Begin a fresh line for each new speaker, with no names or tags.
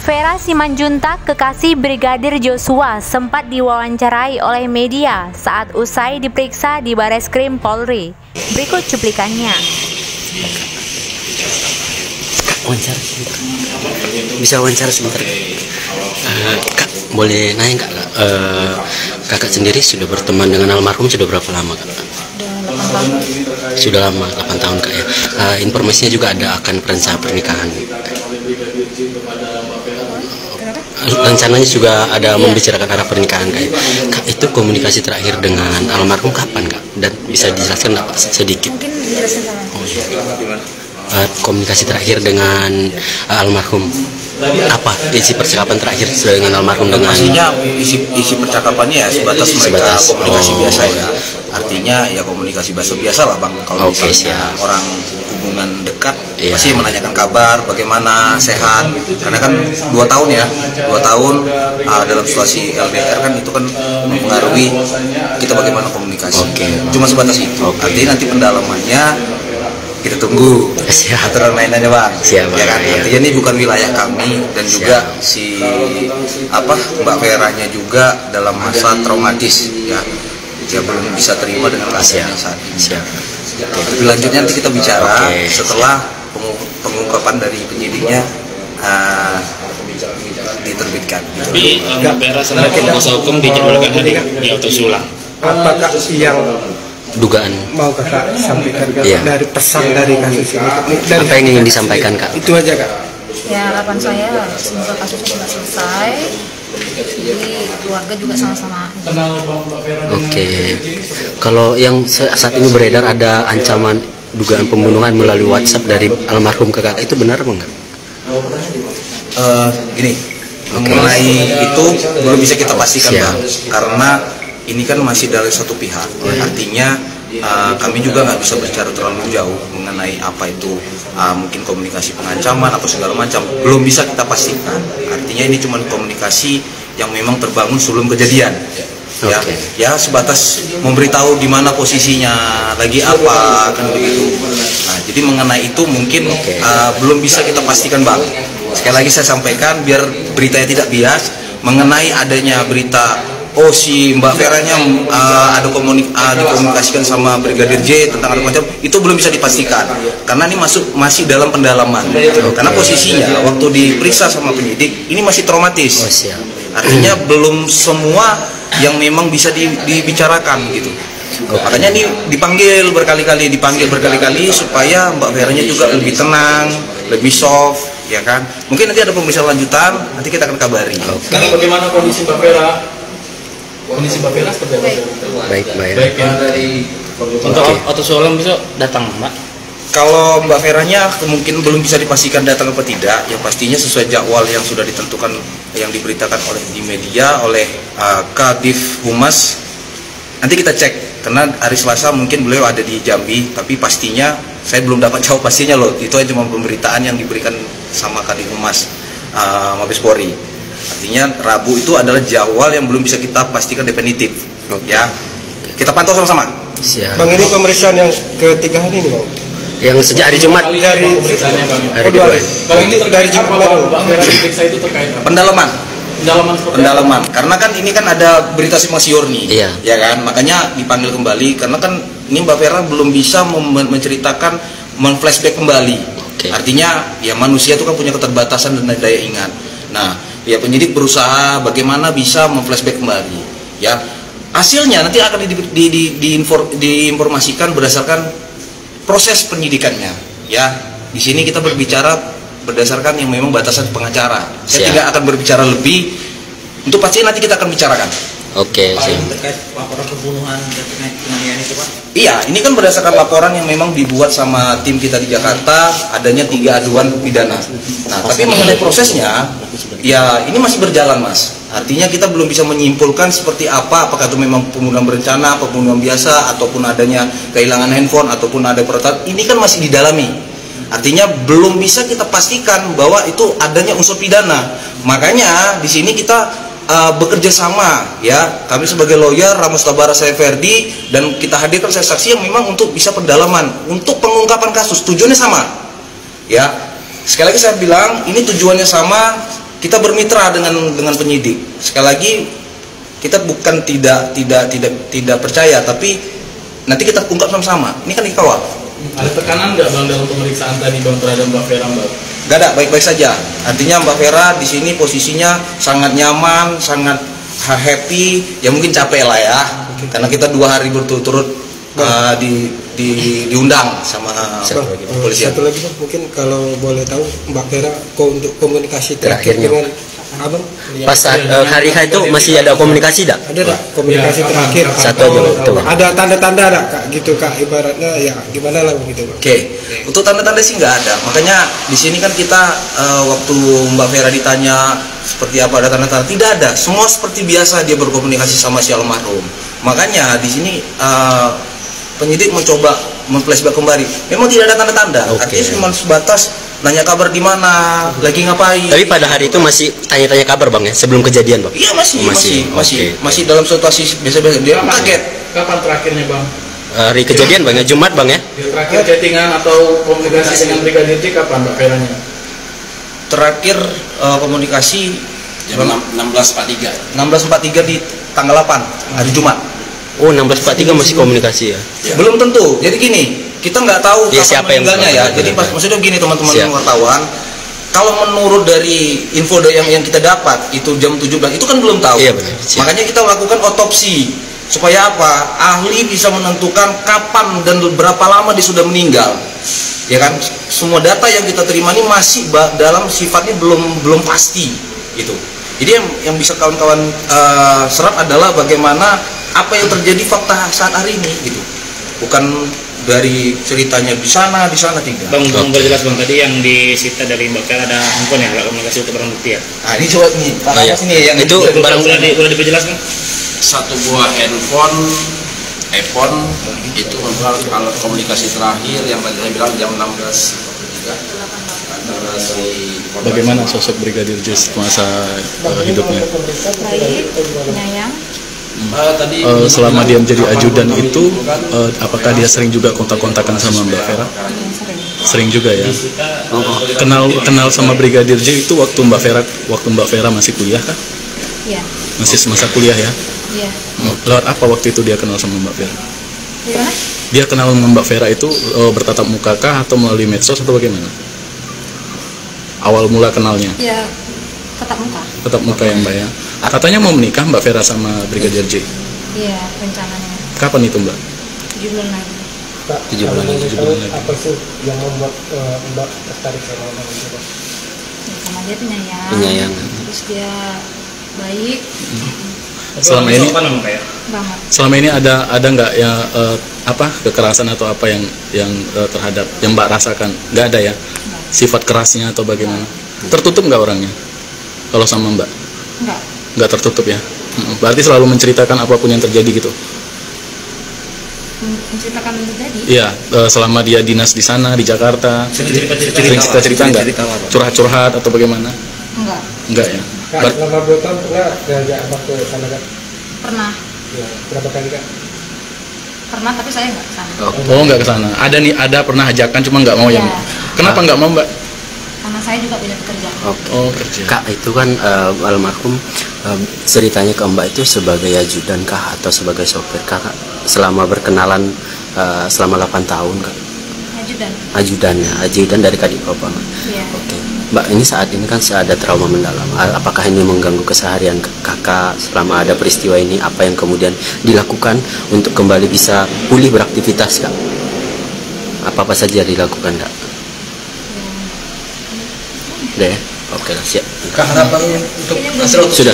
Vera Simanjuntak, kekasih Brigadir Joshua, sempat diwawancarai oleh media saat usai diperiksa di Bareskrim Polri. Berikut cuplikannya.
Bisa wawancara sebentar? Kak, boleh nanya nggak? Kakak sendiri sudah berteman dengan almarhum sudah berapa lama, Kak? Sudah lama, 8 tahun, Kak ya. Informasinya juga ada akan perencana pernikahan. Rencananya juga ada membicarakan arah pernikahan, Kak. Kak, itu komunikasi terakhir dengan almarhum kapan, Kak? Dan bisa dijelaskan nggak sedikit?
Mungkin dijelasin sama.
Komunikasi terakhir dengan almarhum apa? Isi percakapan terakhir sudah dengan almarhum dengan
pastinya isi percakapannya ya sebatas mereka komunikasi biasa ya. Artinya ya komunikasi biasa lah Bang. Kalau misalnya orang hubungan dekat pasti menanyakan kabar, bagaimana, sehat. Karena kan 2 tahun ya, 2 tahun dalam situasi LDR kan itu kan mempengaruhi kita bagaimana komunikasi. Cuma sebatas itu. Artinya nanti pendalamannya kita tunggu aturan mainannya Bang. Ya kan? Artinya ini bukan wilayah kami dan juga si Mbak Veranya juga dalam masa traumatis ya. Dia belum bisa terima dengan keadaan saat ini. Lebih lanjutnya nanti kita bicara setelah pengungkapan dari penyidiknya diterbitkan.
Tapi Mbak Vera sama kuasa hukum dijadwalkan hadir di otopsi ulang.
Apakah yang
dugaan
mau Kakak sampaikan dari pesan dari kasus ini?
Apa yang ingin disampaikan, Kak?
Itu aja, Kak.
Ya, harapan saya semoga kasusnya cepat selesai. Jadi keluarga juga sama-sama.
Kalau yang saat ini beredar ada ancaman dugaan pembunuhan melalui WhatsApp dari almarhum ke Kakak, itu benar apa enggak?
Gini, mengenai itu belum bisa kita pastikan Bang, karena ini kan masih dari satu pihak. Artinya kami juga nggak bisa bicara terlalu jauh mengenai apa itu mungkin komunikasi pengancaman atau segala macam, belum bisa kita pastikan. Artinya ini cuma komunikasi yang memang terbangun sebelum kejadian. Ya sebatas memberitahu di mana posisinya, lagi apa, kan begitu. Nah, jadi mengenai itu mungkin belum bisa kita pastikan Bang. Sekali lagi saya sampaikan biar beritanya tidak bias mengenai adanya berita si Mbak Veranya dikomunikasikan sama Brigadir J tentang ada macam, itu belum bisa dipastikan karena ini masih dalam pendalaman. Karena posisinya waktu diperiksa sama penyidik ini masih traumatis. Artinya belum semua yang memang bisa dibicarakan gitu. Makanya ini dipanggil berkali-kali supaya Mbak Veranya juga lebih tenang, lebih soft, ya kan. Mungkin nanti ada pemeriksaan lanjutan, nanti kita akan kabari.
Sekarang bagaimana kondisi Mbak Vera? Kondisi Mbak Vera seperti apa?
Baik ya.
Untuk otopsi ulang besok datang, Mbak?
Kalau Mbak Veranya mungkin belum bisa dipastikan datang atau tidak. Yang pastinya sesuai jadwal yang sudah ditentukan, yang diberitakan oleh di media oleh Kadif Humas. Nanti kita cek karena hari Selasa mungkin beliau ada di Jambi, tapi pastinya saya belum dapat jawab pastinya loh. Itu cuma pemberitaan yang diberikan sama Kadif Humas Mabes Polri. Artinya Rabu itu adalah jadwal yang belum bisa kita pastikan definitif. Ya, kita pantau sama-sama.
Bang, ini pemeriksaan yang ketiga hari ini Bang?
Yang sejak hari Jumat
dari Jumat
pendalaman karena kan ini kan ada berita simpang siur nih, ya kan, makanya dipanggil kembali karena kan ini Mbak Vera belum bisa menceritakan, flashback kembali. Artinya ya manusia itu kan punya keterbatasan dan daya ingat. Nah, ya penyidik berusaha bagaimana bisa flashback kembali. Ya, hasilnya nanti akan diinformasikan berdasarkan proses penyidikannya. Ya, di sini kita berbicara berdasarkan yang memang batasan pengacara. Saya tidak akan berbicara lebih. Untuk pasti nanti kita akan bicarakan.
Terkait laporan pembunuhan terkait penganiayaan itu Pak?
Iya, ini kan berdasarkan laporan yang memang dibuat sama tim kita di Jakarta, adanya 3 aduan pidana. Nah, tapi mengenai prosesnya, ya ini masih berjalan Mas. Artinya kita belum bisa menyimpulkan seperti apa, apakah itu memang pembunuhan berencana, pembunuhan biasa, ataupun adanya kehilangan handphone, ataupun ada peretasan. Ini kan masih didalami. Artinya belum bisa kita pastikan bahwa itu adanya unsur pidana. Makanya di sini kita bekerja sama, ya, kami sebagai lawyer Ramos Tabara, saya Ferdi, dan kita hadirkan saksi yang memang untuk bisa pendalaman, untuk pengungkapan kasus. Tujuannya sama, ya. Sekali lagi saya bilang, ini tujuannya sama, kita bermitra dengan penyidik. Sekali lagi kita bukan tidak percaya, tapi nanti kita ungkap sama-sama. Ini kan dikawal.
Ada tekanan nggak Bang dalam pemeriksaan tadi Bang terhadap Mbak Vera, Bang?
Gak ada, baik-baik saja. Artinya Mbak Vera di sini posisinya sangat nyaman, sangat happy. Ya mungkin capek lah ya, karena kita 2 hari berturut-turut diundang sama polisi.
Satu lagi Bang, mungkin kalau boleh tahu Mbak Vera untuk komunikasi terakhir dengan Abang
pas saat hari H itu masih ada komunikasi dak?
Ada dak komunikasi terakhir
satu aja itu.
Ada tanda-tanda dak Kak gitu Kak, ibaratnya ya gimana lah begitu Bang.
Oke. Untuk tanda-tanda sih nggak ada. Makanya di sini kan kita waktu Mbak Vera ditanya seperti apa ada tanda-tanda, tidak ada. Semua seperti biasa dia berkomunikasi sama si almarhum. Makanya di sini penyidik mencoba memflashback kembali. Memang tidak ada tanda-tanda. Artinya cuma sebatas nanya kabar di mana, lagi ngapain.
Tapi pada hari itu masih tanya-tanya kabar Bang ya, sebelum kejadian Bang?
Iya masih dalam situasi biasa-biasa. Dia kaget.
Kapan terakhirnya Bang?
Hari kejadian Bang ya, Jumat Bang ya?
Terakhir chattingan atau komunikasi dengan Brigadir J kapan Mbak Veranya?
Terakhir komunikasi
jam 16.43.
16.43 di tanggal 8 hari Jumat.
Oh 16.43 masih komunikasi ya?
Belum tentu. Jadi gini, kita nggak tahu
ya, siapa yang
meninggalnya ya. Jadi maksudnya begini teman-teman wartawan, kalau menurut dari info yang kita dapat itu jam 17 itu kan belum tahu.
Iya, benar.
Makanya kita lakukan otopsi supaya apa? Ahli bisa menentukan kapan dan berapa lama dia sudah meninggal. Ya kan? Semua data yang kita terima ini masih dalam sifatnya belum pasti gitu. Jadi yang bisa kawan-kawan serap adalah bagaimana apa yang terjadi fakta saat hari ini gitu. Bukan dari ceritanya di sana tidak.
Bang, boleh jelas Bang, tadi yang disita dari Mbak Vera ada handphone ya, alat komunikasi untuk barang bukti ya?
Nah ini coba nih, sini yang
itu barang boleh diperjelas Bang?
Satu buah handphone iPhone itu alat komunikasi terakhir yang tadi saya bilang jam 16.43.
Bagaimana sosok Brigadir J masa hidupnya?
Baik, penyayang.
Selama dia menjadi ajudan itu, apakah dia sering juga kontak-kontakan sama Mbak Vera? Sering juga ya. Kenal sama Brigadir J itu waktu Mbak Vera masih kuliah kah?
Iya.
Masih semasa kuliah ya?
Iya.
Lewat apa waktu itu dia kenal sama Mbak Vera?
Gimana?
Dia kenal sama Mbak Vera itu bertatap muka kah atau melalui medsos atau bagaimana? Awal mula kenalnya?
Ya, tatap muka.
Tatap muka ya Mbak ya. Katanya mau menikah Mbak Vera sama Brigadir J.
Iya, rencananya.
Kapan itu Mbak?
7 bulan lagi.
7 bulan lagi.
Apa sih yang membuat Mbak tertarik sama orang itu?
Ya, sama dia penyayang.
Penyayang.
Terus dia baik.
Selama ini
banget.
Selama ini ada nggak ya kekerasan atau apa yang terhadap yang Mbak rasakan? Nggak ada ya? Sifat kerasnya atau bagaimana? Tertutup nggak orangnya? Kalau sama Mbak? Nggak tertutup ya? Berarti selalu menceritakan apapun yang terjadi gitu?
Menceritakan yang terjadi?
Iya, selama dia dinas di sana, di Jakarta. Sering cerita-cerita nggak? Curhat-curhat atau bagaimana? Enggak ya?
Kak, selama 2 tahun pernah diajak Abang ke sana Kak?
Pernah.
Ya, berapa kali Kak?
Pernah, tapi saya nggak kesana.
Oh, nggak kesana. Ada pernah ajakan, cuma nggak mau yang. Kenapa nggak mau Mbak?
Karena saya juga punya pekerjaan.
Oh, kerja.
Kak, itu kan almarhum ceritanya ke Mbak itu sebagai ajudan kah atau sebagai sopir kah selama berkenalan selama 8 tahun Kak? Ajudan dari Kadipropam.
Iya.
Oke. Mbak, ini saat ini kan ada trauma mendalam. Apakah ini mengganggu keseharian kakak selama ada peristiwa ini? Apa yang kemudian dilakukan untuk kembali bisa pulih beraktivitas Kak? Apa saja dilakukan Kak? Udah ya? Oke lah, siap.
Harapan untuk
Sudah.